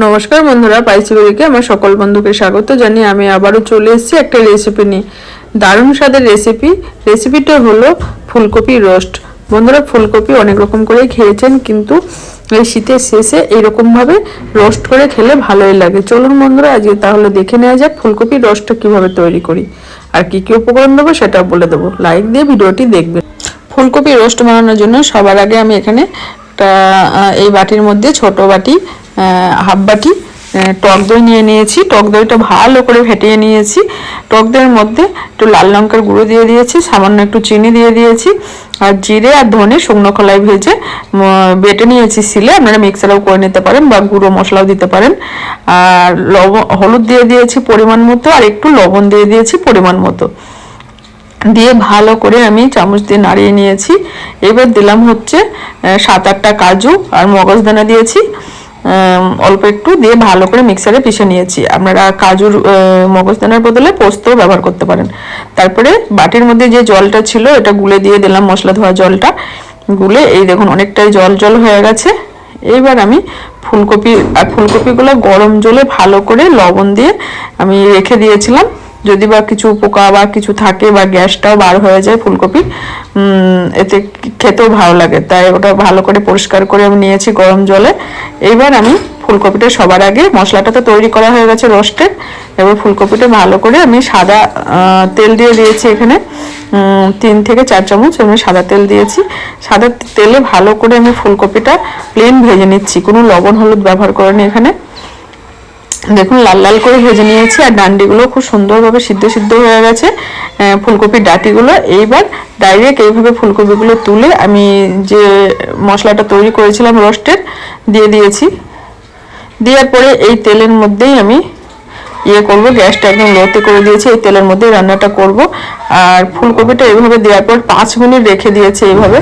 নমস্কার বন্ধুরা, পাইচিবাড়িকে আমার সকল বন্ধুকে স্বাগত জানিয়ে আমি আবারও চলে এসেছি একটা রেসিপি নিয়ে। দারুণ স্বাদের রেসিপিটা হলো ফুলকপি রোস্ট। বন্ধুরা, ফুলকপি অনেক রকম করে খেয়েছেন, কিন্তু এই শীতের শেষে এইরকমভাবে রোস্ট করে খেলে ভালোই লাগে। চলুন বন্ধুরা, আজকে তাহলে দেখে নেওয়া যাক ফুলকপি রোস্টটা কীভাবে তৈরি করি, আর কী কী উপকরণ দেবো সেটাও বলে দেবো। লাইক দিয়ে ভিডিওটি দেখবেন। ফুলকপি রোস্ট বানানোর জন্য সবার আগে আমি এখানে একটা এই বাটির মধ্যে ছোট বাটি হাফ বাটি টক দই নিয়ে নিয়েছি। টক দইটা ভালো করে ফেটিয়ে নিয়েছি। টক দইয়ের মধ্যে একটু লাল লঙ্কার গুঁড়ো দিয়ে দিয়েছি, সামান্য একটু চিনি দিয়ে দিয়েছি, আর জিরে আর ধনে শুকনো খোলায় ভেজে বেটে নিয়েছি শিলে। আপনারা মিক্সারেও করে নিতে পারেন বা গুঁড়ো মশলাও দিতে পারেন। আর হলুদ দিয়ে দিয়েছি পরিমাণ মতো, আর একটু লবণ দিয়ে দিয়েছি পরিমাণ মতো। দিয়ে ভালো করে আমি চামচ দিয়ে নাড়িয়ে নিয়েছি। এবার দিলাম হচ্ছে 7-8টা কাজু আর মগজদানা দিয়েছি অল্প একটু, দিয়ে ভালো করে মিক্সারে পিষে নিয়েছি। আপনারা কাজুর মগজদানার বদলে পোস্তও ব্যবহার করতে পারেন। তারপরে বাটির মধ্যে যে জলটা ছিল এটা গুলে দিয়ে দিলাম, মশলা ধোয়া জলটা গুলে। এই দেখুন অনেকটাই জল জল হয়ে গেছে। এইবার আমি ফুলকপিগুলো গরম জলে ভালো করে লবণ দিয়ে আমি রেখে দিয়েছিলাম। যদি বা কিছু পোকা বা কিছু থাকে বা গ্যাসটাও বার হয়ে যায় ফুলকপি, এতে খেতেও ভালো লাগে, তাই ওটা ভালো করে পরিষ্কার করে আমি নিয়েছি গরম জলে। এইবার আমি ফুলকপিটা সবার আগে, মশলাটা তো তৈরি করা হয়ে গেছে রোস্টের, এবার ফুলকপিটা ভালো করে আমি সাদা তেল দিয়ে দিয়েছি। এখানে 3 থেকে 4 চামচ আমি সাদা তেল দিয়েছি। সাদা তেলে ভালো করে আমি ফুলকপিটা প্লেন ভেজে নিচ্ছি, কোনো লবণ হলুদ ব্যবহার করিনি এখানে। দেখুন লাল লাল করে ভেজে নিয়েছি, আর ডান্ডিগুলো খুব সুন্দরভাবে সিদ্ধ হয়ে গেছে ফুলকপির ডাঁটিগুলো। এইবার ডাইরেক্ট এইভাবে ফুলকপিগুলো তুলে আমি যে মশলাটা তৈরি করেছিলাম রোস্টের দিয়ে দিয়েছি। দেওয়ার পরে এই তেলের মধ্যেই আমি করব, গ্যাসটা একদম লোতে করে দিয়েছি, এই তেলের মধ্যেই রান্নাটা করব। আর ফুলকপিটা এইভাবে দেওয়ার পর 5 মিনিট রেখে দিয়েছি। এইভাবে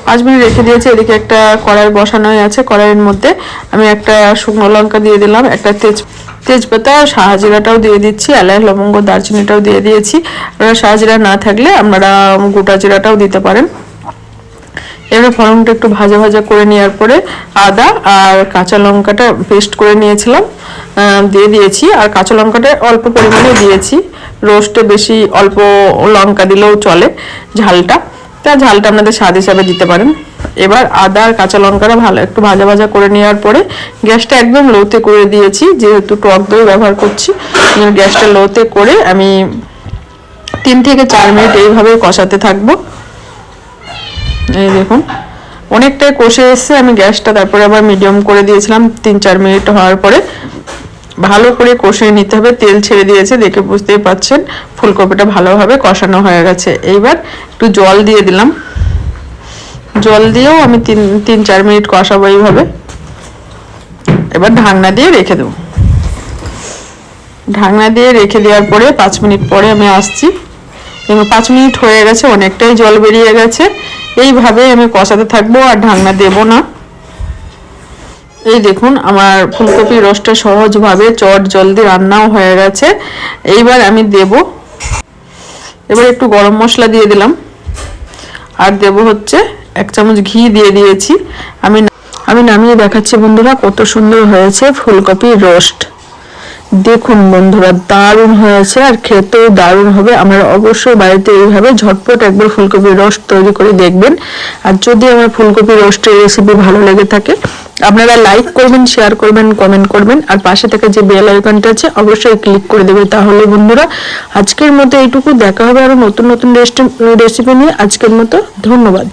5 মিনিট রেখে দিয়েছি। এদিকে একটা কড়াই বসানোই আছে, কড়াইয়ের মধ্যে আমি একটা শুকনো লঙ্কা দিয়ে দিলাম, একটা তেজপাতা, শাহজিরাটাও দিয়ে দিচ্ছি, এলাচ লবঙ্গ দারচিনিটাও দিয়ে দিয়েছি। আপনারা শাহজিরা না থাকলে আপনারা গোটা জিরাটাও দিতে পারেন। এবার ফোড়নটা একটু ভাজা ভাজা করে নেওয়ার পরে আদা আর কাঁচা লঙ্কাটা পেস্ট করে নিয়েছিলাম দিয়ে দিয়েছি, আর কাঁচা লঙ্কাটা অল্প পরিমাণে দিয়েছি। রোস্টে বেশি অল্প লঙ্কা দিলেও চলে, ঝালটা আপনাদের স্বাদ হিসাবে দিতে পারেন। এবার আদা আর কাঁচা লঙ্কাটা ভালো একটু ভাজা ভাজা করে নেওয়ার পরে গ্যাসটা একদম লোতে করে দিয়েছি, যেহেতু টক দই ব্যবহার করছি। গ্যাসটা লোতে করে আমি 3 থেকে 4 মিনিট এইভাবে কষাতে থাকবো। এই দেখুন অনেকটাই কষে এসছে। আমি গ্যাসটা তারপরে আবার মিডিয়াম করে দিয়েছিলাম 3-4 মিনিট হওয়ার পরে। ভালো করে কষিয়ে নিতে হবে, তেল ছেড়ে দিয়েছে, দেখে বুঝতেই পাচ্ছেন ফুলকপিটা ভালোভাবে কষানো হয়ে গেছে। এইবার একটু জল দিয়ে দিলাম, জল দিয়েও আমি 3-4 মিনিট কষাবো এইভাবে। এবার ঢাকনা দিয়ে রেখে দেবো। ঢাকনা দিয়ে রেখে দেওয়ার পরে 5 মিনিট পরে আমি আসছি, এবং 5 মিনিট হয়ে গেছে, অনেকটাই জল বেরিয়ে গেছে। এইভাবে আমি কষাতে থাকবো আর ঢাকনা দেব না। এই দেখুন আমার ফুলকপি রোস্টটা সহজভাবে চট জলদি রান্নাও হয়ে গেছে। এইবার আমি এবার একটু গরম মশলা দিয়ে দিলাম, আর দেব হচ্ছে 1 চামচ ঘি দিয়ে দিয়েছি। আমি নামিয়ে দেখাচ্ছি বন্ধুরা কত সুন্দর হয়েছে ফুলকপি রোস্ট। দেখুন বন্ধুরা দারুণ হয়েছে, আর খেতেও দারুণ হবে। আপনারা অবশ্যই বাড়িতে এইভাবে ঝটপট একবার ফুলকপি রোস্ট তৈরি করে দেখবেন। আর যদি আমার ফুলকপি রোস্টের রেসিপি ভালো লেগে থাকে আপনারা লাইক করবেন, শেয়ার করবেন, কমেন্ট করবেন, আর পাশে থেকে যে বেল আইকনটা আছে অবশ্যই ক্লিক করে দেবেন। তাহলে বন্ধুরা আজকের মতো এইটুকু, দেখা হবে আরো নতুন নতুন রেসিপি নিয়ে। আজকের মতো ধন্যবাদ।